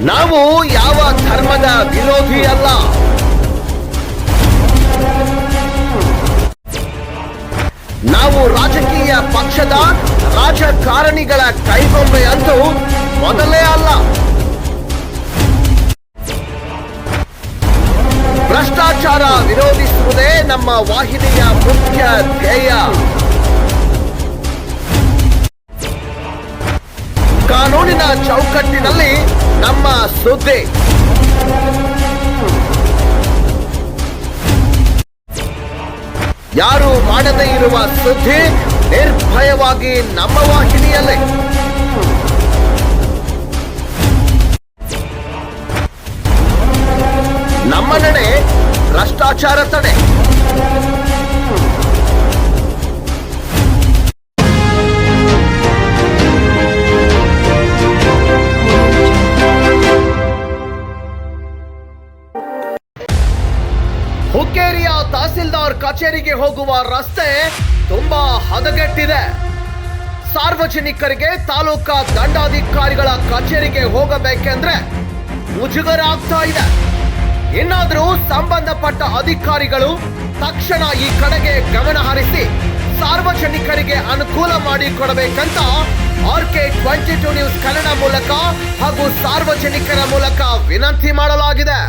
ನಾವು ಯಾವ ಧರ್ಮದ ವಿರೋಧಿ ಅಲ್ಲ. ನಾವು ರಾಜಕೀಯ ಪಕ್ಷದ ರಾಜಕಾರಣಿಗಳ ಕೈಗೊಂಬೆ ಅಂತೂ ಮೊದಲೇ ಅಲ್ಲ. ಭ್ರಷ್ಟಾಚಾರ ವಿರೋಧಿಸುವುದೇ ನಮ್ಮ ವಾಹಿನಿಯ ಮುಖ್ಯ ಧ್ಯೇಯ. ಕಾನೂನಿನ ಚೌಕಟ್ಟಿನಲ್ಲಿ ನಮ್ಮ ಸುದ್ದಿ. ಯಾರು ಮಾಡದೇ ಇರುವ ಸುದ್ದಿ ನಿರ್ಭಯವಾಗಿ ನಮ್ಮ ವಾಹಿನಿಯಲ್ಲೇ. ನಮ್ಮ ನಡೆ ಭ್ರಷ್ಟಾಚಾರ ತಡೆ. ಹುಕ್ಕೇರಿಯ ತಹಸೀಲ್ದಾರ್ ಕಚೇರಿಗೆ ಹೋಗುವ ರಸ್ತೆ ತುಂಬಾ ಹದಗೆಟ್ಟಿದೆ. ಸಾರ್ವಜನಿಕರಿಗೆ ತಾಲೂಕಾ ದಂಡಾಧಿಕಾರಿಗಳ ಕಚೇರಿಗೆ ಹೋಗಬೇಕೆಂದ್ರೆ ಮುಜುಗರ ಆಗ್ತಾ ಇದೆ. ಇನ್ನಾದರೂ ಸಂಬಂಧಪಟ್ಟ ಅಧಿಕಾರಿಗಳು ತಕ್ಷಣ ಈ ಕಡೆಗೆ ಗಮನ ಹರಿಸಿ ಸಾರ್ವಜನಿಕರಿಗೆ ಅನುಕೂಲ ಮಾಡಿಕೊಡಬೇಕಂತ RK22 ನ್ಯೂಸ್ ಕನ್ನಡ ಮೂಲಕ ಹಾಗೂ ಸಾರ್ವಜನಿಕರ ಮೂಲಕ ವಿನಂತಿ ಮಾಡಲಾಗಿದೆ.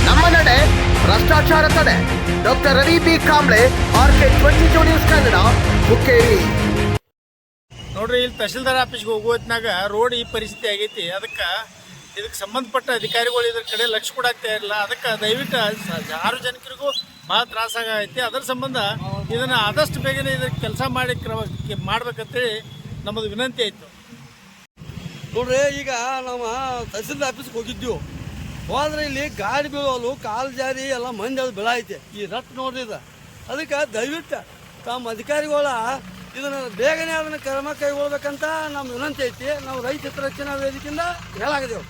ನಮ್ಮ ನಡೆ ಭ್ರಷ್ಟಾಚಾರ ತಡೆ. Doctor Ravi B Kamble, RK22 news Kannada, Hukkeri. ನೋಡ್ರಿ, ಇಲ್ಲಿ ತಹಸೀಲ್ದಾರ್ ಆಫೀಸ್ಗೆ ಹೋಗುವತ್ನಾಗ ರೋಡ್ ಈ ಪರಿಸ್ಥಿತಿ ಆಗೈತಿ. ಇದಕ್ಕೆ ಸಂಬಂಧಪಟ್ಟ ಅಧಿಕಾರಿಗಳು ಇದ್ರ ಕಡೆ ಲಕ್ಷ್ಯ ಕೊಡಾಗ್ತಾ ಇರಲಿಲ್ಲ. ಅದಕ್ಕೆ ದಯವಿಟ್ಟು ಸಾರ್ವಜನಿಕರಿಗೂ ಭಾಳ ತ್ರಾಸಾಗೈತಿ. ಅದರ ಸಂಬಂಧ ಇದನ್ನು ಆದಷ್ಟು ಬೇಗನೆ ಇದಕ್ಕೆ ಕೆಲಸ ಮಾಡ್ಬೇಕಂತೇಳಿ ನಮ್ಮದು ವಿನಂತಿ ಆಯಿತು. ನೋಡ್ರಿ, ಈಗ ನಾವು ತಹಸೀಲ್ದಾರ್ ಆಫೀಸ್ಗೆ ಹೋಗಿದ್ದೀವಿ. ಹೋದ್ರೆ ಇಲ್ಲಿ ಗಾಡಿ ಬೀಳೋಲು, ಕಾಲು ಜಾರಿ ಎಲ್ಲ ಮಂದಿ ಅದು ಬೆಳೈತೆ. ಈ ರಟ್ ನೋಡ್ರಿ ಇದು. ಅದಕ್ಕೆ ದಯವಿಟ್ಟು ತಮ್ಮ ಅಧಿಕಾರಿಗಳ ಇದನ್ನು ಬೇಗನೆ ಅದನ್ನು ಕ್ರಮ ಕೈಗೊಳ್ಬೇಕಂತ ನಮ್ಮ ವಿನಂತಿ ಐತಿ. ನಾವು ರೈತ ಹಿತರಕ್ಷಣಾ ವೇದಿಕೆಯಿಂದ ಹೇಳಾಗಿದ್ದೇವೆ.